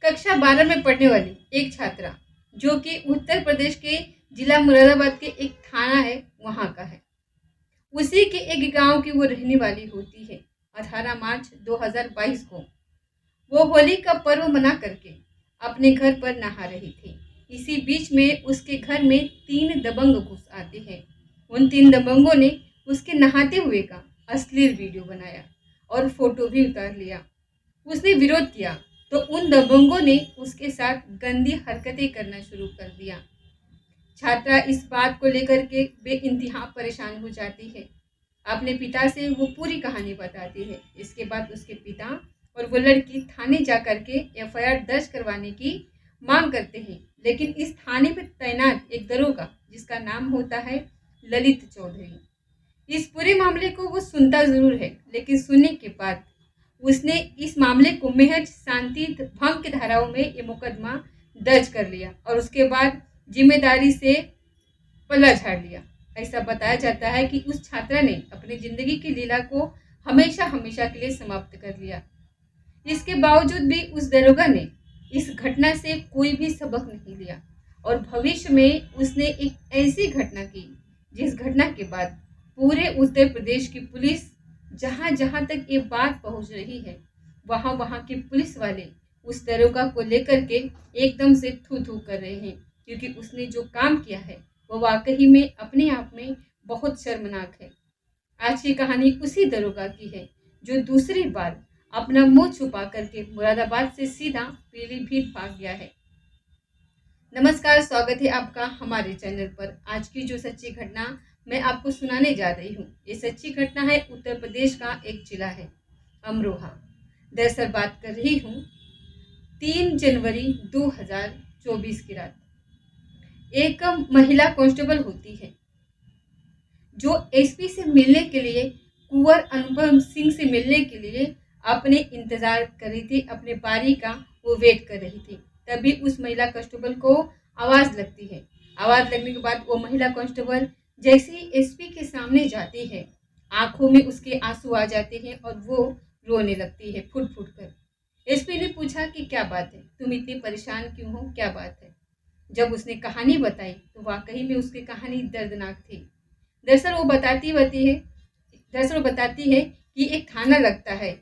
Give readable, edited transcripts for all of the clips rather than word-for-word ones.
कक्षा 12 में पढ़ने वाली एक छात्रा जो कि उत्तर प्रदेश के जिला मुरादाबाद के एक थाना है वहां का है, उसी के एक गांव की वो रहने वाली होती है। 18 मार्च 2022 को वो होली का पर्व मना करके अपने घर पर नहा रही थी। इसी बीच में उसके घर में 3 दबंग घुस आते हैं। उन 3 दबंगों ने उसके नहाते हुए का अश्लील वीडियो बनाया और फोटो भी उतार लिया। उसने विरोध किया तो उन दबंगों ने उसके साथ गंदी हरकतें करना शुरू कर दिया। छात्रा इस बात को लेकर के बेइंतहा परेशान हो जाती है। अपने पिता से वो पूरी कहानी बताती है। इसके बाद उसके पिता और वो लड़की थाने जा करके एफआईआर दर्ज करवाने की मांग करते हैं, लेकिन इस थाने पर तैनात एक दरोगा जिसका नाम होता है ललित चौधरी, इस पूरे मामले को वो सुनता जरूर है, लेकिन सुनने के बाद उसने इस मामले को महज शांति भंग की धाराओं में ये मुकदमा दर्ज कर लिया और उसके बाद जिम्मेदारी से पल्ला झाड़ लिया। ऐसा बताया जाता है कि उस छात्रा ने अपनी जिंदगी की लीला को हमेशा हमेशा के लिए समाप्त कर लिया। इसके बावजूद भी उस दरोगा ने इस घटना से कोई भी सबक नहीं लिया और भविष्य में उसने एक ऐसी घटना की जिस घटना के बाद पूरे उत्तर प्रदेश की पुलिस, जहां जहां तक ये बात पहुंच रही है, वहां वहां के पुलिस वाले उस दरोगा को लेकर के एकदम से थू थू कर रहे हैं, क्योंकि उसने जो काम किया है वो वाकई में अपने आप में बहुत शर्मनाक है। आज की कहानी उसी दरोगा की है जो दूसरी बार अपना मुंह छुपा करके मुरादाबाद से सीधा पीलीभीत भाग गया है। नमस्कार, स्वागत है आपका हमारे चैनल पर। आज की जो सच्ची घटना मैं आपको सुनाने जा रही हूँ, ये सच्ची घटना है उत्तर प्रदेश का एक जिला है अमरोहा। दरअसल बात कर रही हूँ 3 जनवरी 2024 की रात। एक महिला कांस्टेबल होती है जो एसपी से मिलने के लिए, कुंवर अनुपम सिंह से मिलने के लिए अपने इंतजार कर रही थी, अपने बारी का वो वेट कर रही थी। तभी उस महिला कांस्टेबल को आवाज लगती है। आवाज लगने के बाद वो महिला कांस्टेबल जैसे ही एसपी के सामने जाती है, आंखों में उसके आंसू आ जाते हैं और वो रोने लगती है फुट फुट कर। एसपी ने पूछा कि क्या बात है, तुम इतनी परेशान क्यों हो, क्या बात है। जब उसने कहानी बताई तो वाकई में उसकी कहानी दर्दनाक थी। दरअसल वो बताती है कि एक थाना लगता है,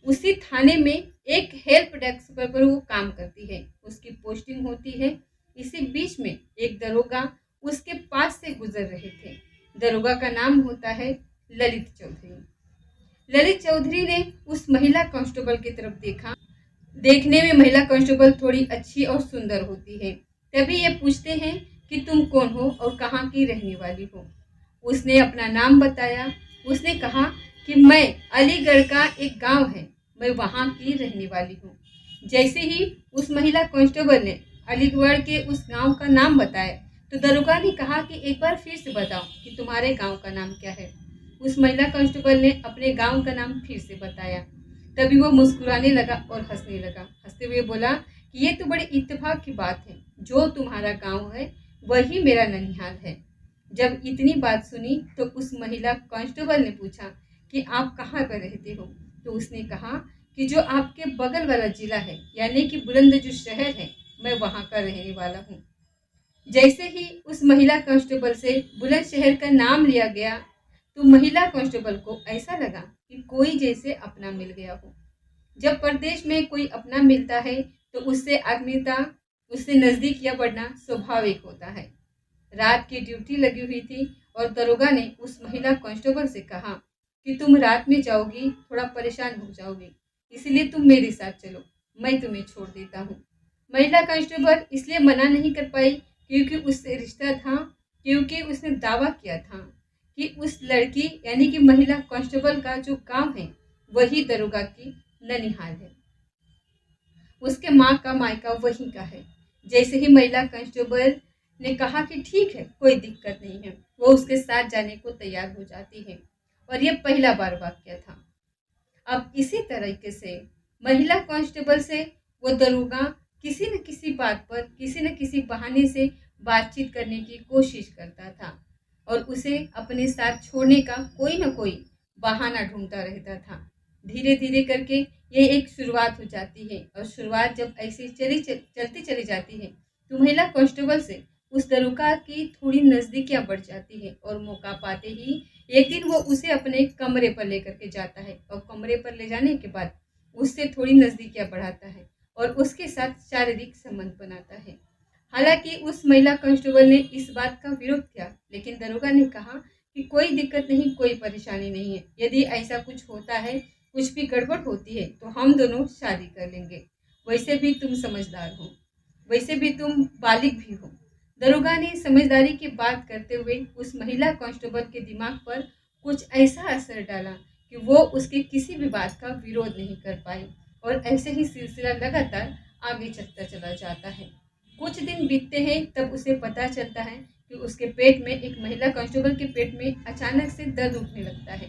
उसी थाने में एक हेल्प डेस्क पर वो काम करती है, उसकी पोस्टिंग होती है। इसी बीच में एक दरोगा उसके पास से गुजर रहे थे। दरोगा का नाम होता है ललित चौधरी। ललित चौधरी ने उस महिला कांस्टेबल की तरफ देखा। देखने में महिला कांस्टेबल थोड़ी अच्छी और सुंदर होती है। तभी ये पूछते हैं कि तुम कौन हो और कहाँ की रहने वाली हो। उसने अपना नाम बताया। उसने कहा कि मैं अलीगढ़ का एक गांव है, मैं वहां की रहने वाली हूँ। जैसे ही उस महिला कांस्टेबल ने अलीगढ़ के उस गांव का नाम बताया तो दरोगा ने कहा कि एक बार फिर से बताओ कि तुम्हारे गांव का नाम क्या है। उस महिला कांस्टेबल ने अपने गांव का नाम फिर से बताया। तभी वो मुस्कुराने लगा और हंसने लगा। हंसते हुए बोला कि ये तो बड़े इत्तेफाक की बात है, जो तुम्हारा गांव है वही मेरा ननिहाल है। जब इतनी बात सुनी तो उस महिला कांस्टेबल ने पूछा कि आप कहाँ पर रहते हो। तो उसने कहा कि जो आपके बगल वाला जिला है, यानी कि बुलंद जो शहर है, मैं वहां का रहने वाला हूँ। जैसे ही उस महिला कांस्टेबल से बुलंद शहर का नाम लिया गया तो महिला कांस्टेबल को ऐसा लगा कि कोई जैसे अपना मिल गया हो। जब प्रदेश में कोई अपना मिलता है तो उससे आत्मीयता, उससे नजदीकियां बढ़ना स्वाभाविक होता है। रात की ड्यूटी लगी हुई थी और दरोगा ने उस महिला कांस्टेबल से कहा कि तुम रात में जाओगी, थोड़ा परेशान हो जाओगी, इसलिए तुम मेरे साथ चलो, मैं तुम्हें छोड़ देता हूँ। महिला कांस्टेबल इसलिए मना नहीं कर पाई क्योंकि उससे रिश्ता था, क्योंकि उसने दावा किया था कि उस लड़की यानी कि महिला कांस्टेबल का जो गांव है वही दरोगा की ननिहाल है, उसके माँ का मायका वहीं का है। जैसे ही महिला कांस्टेबल ने कहा कि ठीक है, कोई दिक्कत नहीं है, वो उसके साथ जाने को तैयार हो जाती है। और ये पहला बार वाक्य था। अब इसी तरीके से महिला कांस्टेबल से वो दरोगा किसी न किसी बात पर, किसी न किसी बहाने से बातचीत करने की कोशिश करता था और उसे अपने साथ छोड़ने का कोई न कोई बहाना ढूंढता रहता था। धीरे धीरे करके ये एक शुरुआत हो जाती है और शुरुआत जब ऐसे चलती चली जाती है तो महिला कांस्टेबल से उस दरोगा की थोड़ी नज़दीकियां बढ़ जाती है और मौका पाते ही एक दिन वो उसे अपने कमरे पर लेकर के जाता है और कमरे पर ले जाने के बाद उससे थोड़ी नज़दीकियां बढ़ाता है और उसके साथ शारीरिक संबंध बनाता है। हालांकि उस महिला कांस्टेबल ने इस बात का विरोध किया, लेकिन दरोगा ने कहा कि कोई दिक्कत नहीं, कोई परेशानी नहीं है। यदि ऐसा कुछ होता है, कुछ भी गड़बड़ होती है, तो हम दोनों शादी कर लेंगे। वैसे भी तुम समझदार हो, वैसे भी तुम बालिग भी हो। दरोगा ने समझदारी की बात करते हुए उस महिला कांस्टेबल के दिमाग पर कुछ ऐसा असर डाला कि वो उसके किसी भी बात का विरोध नहीं कर पाई और ऐसे ही सिलसिला लगातार आगे चलता चला जाता है। कुछ दिन बीतते हैं, तब उसे पता चलता है कि उसके पेट में, एक महिला कांस्टेबल के पेट में अचानक से दर्द उठने लगता है।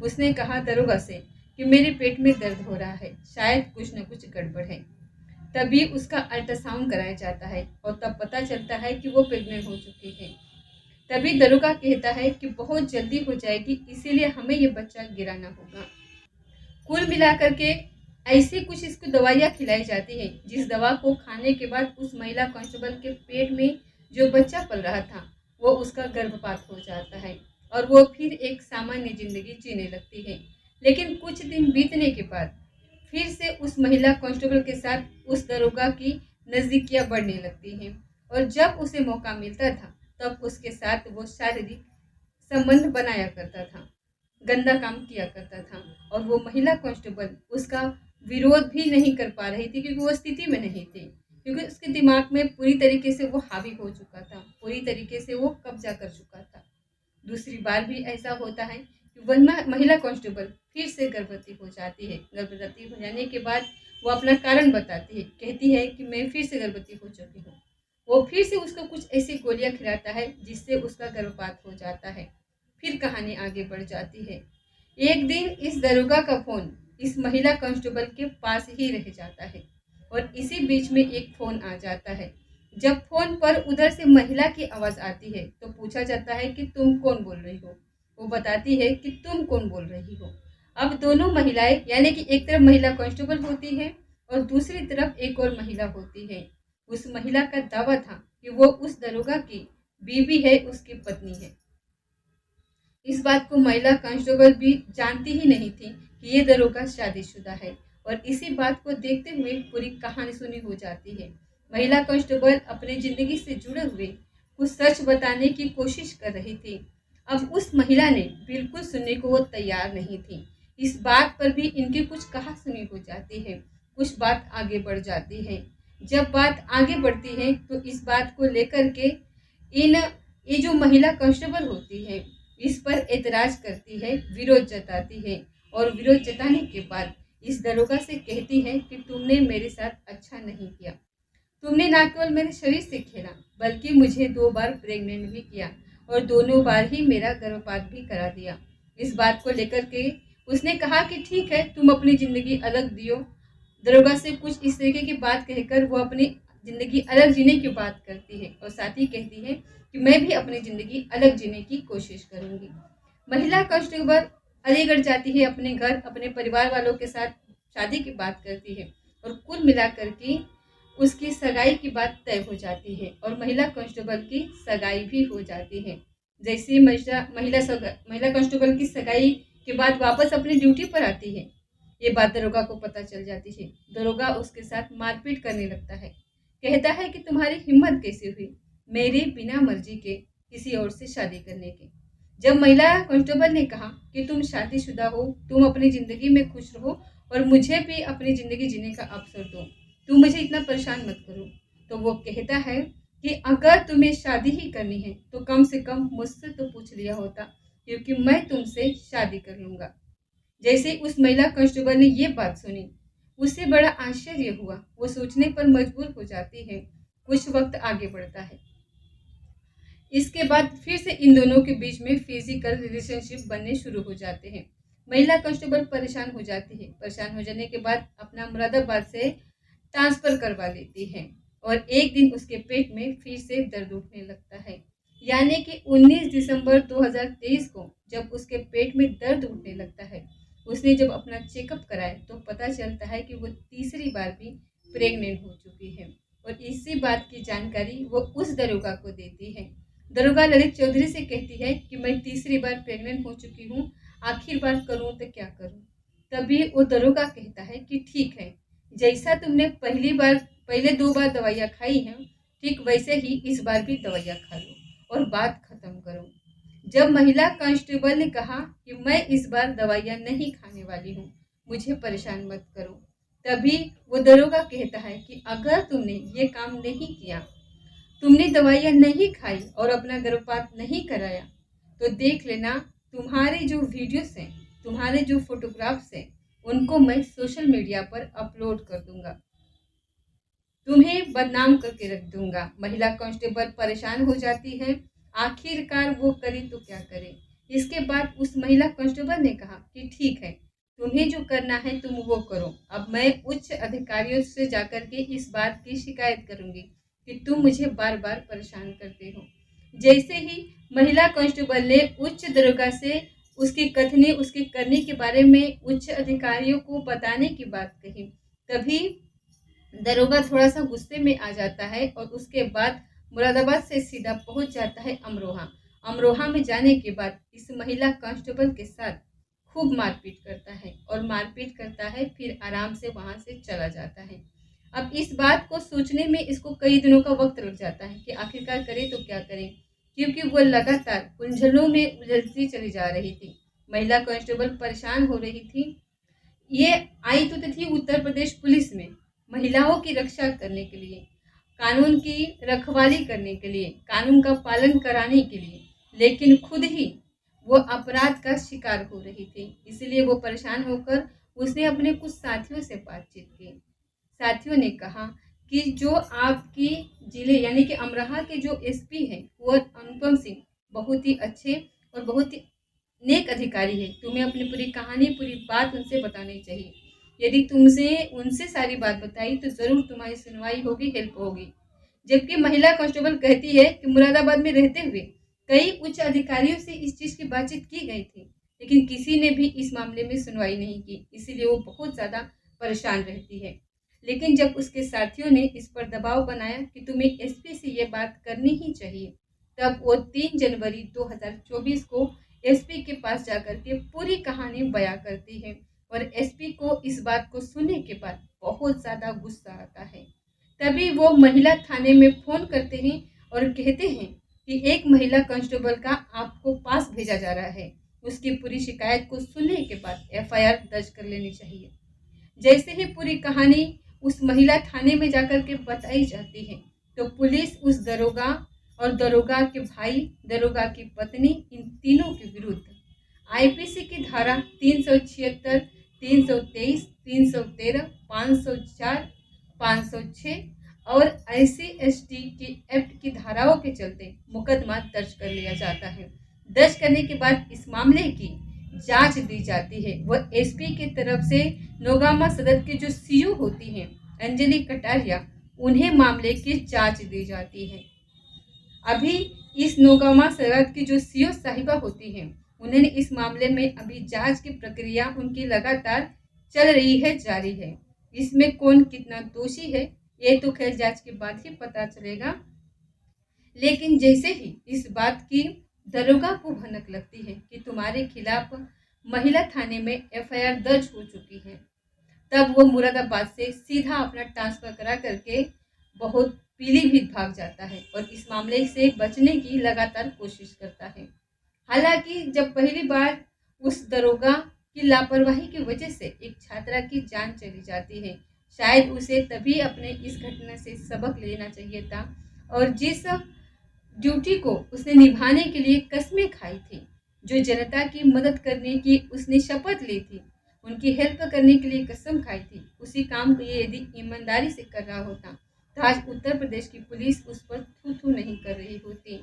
उसने कहा दरोगा से कि मेरे पेट में दर्द हो रहा है, शायद कुछ न कुछ गड़बड़ है। तभी उसका अल्ट्रासाउंड कराया जाता है और तब पता चलता है कि वो प्रेग्नेंट हो चुकी है। तभी दरोगा कहता है कि बहुत जल्दी हो जाएगी, इसीलिए हमें ये बच्चा गिराना होगा। कुल मिलाकर के ऐसे कुछ इसको दवाइयाँ खिलाई जाती हैं, जिस दवा को खाने के बाद उस महिला कांस्टेबल के पेट में जो बच्चा पल रहा था वो उसका गर्भपात हो जाता है और वो फिर एक सामान्य जिंदगी जीने लगती है। लेकिन कुछ दिन बीतने के बाद फिर से उस महिला कांस्टेबल के साथ उस दरोगा की नज़दीकियां बढ़ने लगती हैं और जब उसे मौका मिलता था तब उसके साथ वो शारीरिक संबंध बनाया करता था, गंदा काम किया करता था और वो महिला कांस्टेबल उसका विरोध भी नहीं कर पा रही थी, क्योंकि वो स्थिति में नहीं थी, क्योंकि उसके दिमाग में पूरी तरीके से वो हावी हो चुका था, पूरी तरीके से वो कब्जा कर चुका था। दूसरी बार भी ऐसा होता है कि वह महिला कांस्टेबल फिर से गर्भवती हो जाती है। गर्भवती हो जाने के बाद वो अपना कारण बताती है, कहती है कि मैं फिर से गर्भवती हो चुकी हूँ। वो फिर से उसको कुछ ऐसी गोलियां खिलाता है जिससे उसका गर्भपात हो जाता है। फिर कहानी आगे बढ़ जाती है। एक दिन इस दरोगा का फोन इस महिला कांस्टेबल के पास ही रह जाता है और इसी बीच में एक फोन आ जाता है। जब फोन पर उधर से महिला की आवाज आती है तो पूछा जाता है कि तुम कौन बोल रही हो। वो बताती है कि तुम कौन बोल रही हो। अब दोनों महिलाएं, यानी कि एक तरफ महिला कांस्टेबल होती है और दूसरी तरफ एक और महिला होती है। उस महिला का दावा था कि वो उस दरोगा की बीवी है, उसकी पत्नी है। इस बात को महिला कांस्टेबल भी जानती ही नहीं थी कि ये दरोगा शादीशुदा है और इसी बात को देखते हुए पूरी कहानी सुनी हो जाती है। महिला कांस्टेबल अपनी जिंदगी से जुड़े हुए कुछ सच बताने की कोशिश कर रही थी। अब उस महिला ने बिल्कुल सुनने को वो तैयार नहीं थी। इस बात पर भी इनकी कुछ कहा सुनी हो जाती है, कुछ बात आगे बढ़ जाती है। जब बात आगे बढ़ती है तो इस बात को लेकर के इन ये जो महिला कांस्टेबल होती है इस पर एतराज करती है, विरोध जताती है और विरोध जताने के बाद इस दरोगा से कहती है कि तुमने मेरे साथ अच्छा नहीं किया। तुमने ना केवल मेरे शरीर से खेला बल्कि मुझे 2 बार प्रेग्नेंट भी किया और दोनों बार ही मेरा गर्भपात भी करा दिया। इस बात को लेकर के उसने कहा कि ठीक है, तुम अपनी ज़िंदगी अलग जियो। दरोगा से कुछ इस तरीके की बात कहकर वो अपनी ज़िंदगी अलग जीने की बात करती है और साथ ही कहती है कि मैं भी अपनी ज़िंदगी अलग जीने की कोशिश करूँगी। महिला कांस्टेबल अलीगढ़ जाती है अपने घर, अपने परिवार वालों के साथ शादी की बात करती है और कुल मिलाकर के उसकी सगाई की बात तय हो जाती है और महिला कांस्टेबल की सगाई भी हो जाती है। जैसे महिला कांस्टेबल की सगाई के बाद वापस अपनी ड्यूटी पर आती है, ये बात दरोगा को पता चल जाती है। दरोगा उसके साथ मारपीट करने लगता है, कहता है कि तुम्हारी हिम्मत कैसे हुई मेरी बिना मर्जी के किसी और से शादी करने की। जब महिला कांस्टेबल ने कहा कि तुम शादीशुदा हो, तुम अपनी ज़िंदगी में खुश रहो और मुझे भी अपनी ज़िंदगी जीने का अवसर दो, तुम मुझे इतना परेशान मत करो, तो वो कहता है कि अगर तुम्हें शादी ही करनी है तो कम से कम मुझसे तो पूछ लिया होता, क्योंकि मैं तुमसे शादी कर लूँगा। जैसे उस महिला कांस्टेबल ने ये बात सुनी, उसे बड़ा आश्चर्य हुआ। वो सोचने पर मजबूर हो जाती है। कुछ वक्त आगे बढ़ता है। इसके बाद फिर से इन दोनों के बीच में फिजिकल रिलेशनशिप बनने शुरू हो जाते हैं। महिला कांस्टेबल परेशान हो जाती है। परेशान हो जाने के बाद अपना मुरादाबाद से ट्रांसफ़र करवा लेती है और एक दिन उसके पेट में फिर से दर्द उठने लगता है। यानी कि 19 दिसंबर 2023 को जब उसके पेट में दर्द उठने लगता है उसने जब अपना चेकअप कराया तो पता चलता है कि वो तीसरी बार भी प्रेग्नेंट हो चुकी है और इसी बात की जानकारी वो उस दरोगा को देती है। दरोगा ललित चौधरी से कहती है कि मैं तीसरी बार प्रेग्नेंट हो चुकी हूँ, आखिर बार करूँ तो क्या करूँ। तभी वो दरोगा कहता है कि ठीक है, जैसा तुमने पहले 2 बार दवाइयाँ खाई हैं, ठीक वैसे ही इस बार भी दवाइयाँ खा लो और बात खत्म करो। जब महिला कांस्टेबल ने कहा कि मैं इस बार दवाइयाँ नहीं खाने वाली हूँ, मुझे परेशान मत करो, तभी वो दरोगा कहता है कि अगर तुमने ये काम नहीं किया, तुमने दवाइयाँ नहीं खाई और अपना गर्भपात नहीं कराया, तो देख लेना तुम्हारे जो वीडियोस हैं, तुम्हारे जो फोटोग्राफ्स हैं, उनको मैं सोशल मीडिया पर अपलोड कर दूंगा, तुम्हें बदनाम करके रख दूंगा। महिला कांस्टेबल परेशान हो जाती है। आखिरकार वो करे तो क्या करे। इसके बाद उस महिला कांस्टेबल ने कहा कि ठीक है, तुम्हें जो करना है तुम वो करो, अब मैं उच्च अधिकारियों से जाकर के इस बात की शिकायत करूंगी कि तुम मुझे बार बार परेशान करते हो। जैसे ही महिला कांस्टेबल ने उच्च दरोगा से उसकी कथनी, उसके करने के बारे में उच्च अधिकारियों को बताने की बात कही, तभी दरोगा थोड़ा सा गुस्से में आ जाता है और उसके बाद मुरादाबाद से सीधा पहुंच जाता है अमरोहा। अमरोहा में जाने के बाद इस महिला कांस्टेबल के साथ खूब मारपीट करता है और मारपीट करता है, फिर आराम से वहां से चला जाता है। अब इस बात को सोचने में इसको कई दिनों का वक्त लग जाता है कि आखिरकार करे तो क्या करे, क्योंकि वो लगातार उलझनों में उलझती चली जा रही थी। महिला कांस्टेबल परेशान हो रही थी। ये आई तो थी उत्तर प्रदेश पुलिस में महिलाओं की रक्षा करने के लिए, कानून की रखवाली करने के लिए, कानून का पालन कराने के लिए, लेकिन खुद ही वो अपराध का शिकार हो रही थी। इसलिए वो परेशान होकर उसने अपने कुछ साथियों से बातचीत की। साथियों ने कहा कि जो आपकी जिले यानी कि अमरोहा के जो एसपी हैं वो अनुपम सिंह बहुत ही अच्छे और बहुत ही नेक अधिकारी है, तुम्हें अपनी पूरी कहानी, पूरी बात उनसे बतानी चाहिए। यदि तुमसे उनसे सारी बात बताई तो जरूर तुम्हारी सुनवाई होगी, हेल्प होगी। जबकि महिला कांस्टेबल कहती है कि मुरादाबाद में रहते हुए कई उच्च अधिकारियों से इस चीज की बातचीत की गई थी, लेकिन किसी ने भी इस मामले में सुनवाई नहीं की, इसीलिए वो बहुत ज्यादा परेशान रहती है। लेकिन जब उसके साथियों ने इस पर दबाव बनाया कि तुम्हें एसपी से ये बात करनी ही चाहिए, तब वो 3 जनवरी 2024 को एसपी के पास जाकर के पूरी कहानी बयां करती है और एसपी को इस बात को सुनने के बाद बहुत ज़्यादा गुस्सा आता है। तभी वो महिला थाने में फ़ोन करते हैं और कहते हैं कि एक महिला कांस्टेबल का आपको पास भेजा जा रहा है, उसकी पूरी शिकायत को सुनने के बाद एफआईआर दर्ज कर लेनी चाहिए। जैसे ही पूरी कहानी उस महिला थाने में जाकर के बताई जाती है, तो पुलिस उस दरोगा और दरोगा के भाई, दरोगा की पत्नी, इन तीनों के विरुद्ध आईपीसी की धारा 376, 323, 313, 504, 506 और SC/ST की एक्ट की धाराओं के चलते मुकदमा दर्ज कर लिया जाता है। दर्ज करने के बाद इस मामले की जांच दी जाती है। वह एसपी की तरफ से नौगामा सदर की जो सीओ होती हैं अंजलि कटारिया, उन्हें मामले की जांच दी जाती है। अभी इस नौगामा सदर की जो सीओ साहिबा होती हैं, उन्होंने इस मामले में अभी जांच की प्रक्रिया उनकी लगातार चल रही है, जारी है। इसमें कौन कितना दोषी है ये तो खैर जांच के बाद ही पता चलेगा। लेकिन जैसे ही इस बात की दरोगा को भनक लगती है कि तुम्हारे खिलाफ महिला थाने में एफआईआर दर्ज हो चुकी है, तब वो मुरादाबाद से सीधा अपना ट्रांसफर करा करके बहुत पीलीभीत भाग जाता है और इस मामले से बचने की लगातार कोशिश करता है। हालांकि जब पहली बार उस दरोगा की लापरवाही की वजह से एक छात्रा की जान चली जाती है, शायद उसे तभी अपने इस घटना से सबक लेना चाहिए था और जिस ड्यूटी को उसने निभाने के लिए कस्में खाई थी, जो जनता की मदद करने की उसने शपथ ली थी, उनकी हेल्प करने के लिए कसम खाई थी, उसी काम को ये यदि ईमानदारी से कर रहा होता तो आज उत्तर प्रदेश की पुलिस उस पर थू थू नहीं कर रही होती।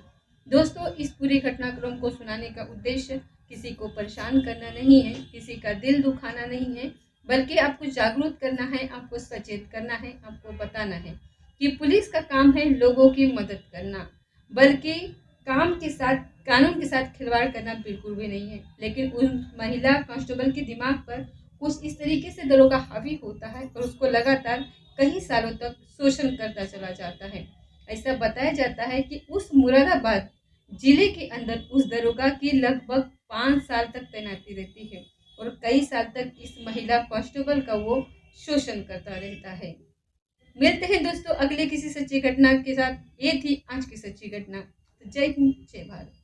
दोस्तों, इस पूरे घटनाक्रम को सुनाने का उद्देश्य किसी को परेशान करना नहीं है, किसी का दिल दुखाना नहीं है, बल्कि आपको जागरूक करना है, आपको सचेत करना है, आपको बताना है कि पुलिस का काम है लोगों की मदद करना, बल्कि काम के साथ कानून के साथ खिलवाड़ करना बिल्कुल भी नहीं है, लेकिन उन महिला कांस्टेबल के दिमाग पर कुछ इस तरीके से दरोगा हावी होता है और उसको लगातार कई सालों तक शोषण करता चला जाता है। ऐसा बताया जाता है कि उस मुरादाबाद जिले के अंदर उस दरोगा की लगभग 5 साल तक तैनाती रहती है और कई साल तक इस महिला कांस्टेबल का वो शोषण करता रहता है। मिलते हैं दोस्तों अगले किसी सच्ची घटना के साथ। ये थी आज की सच्ची घटना। तो जय हिंद, जय भारत।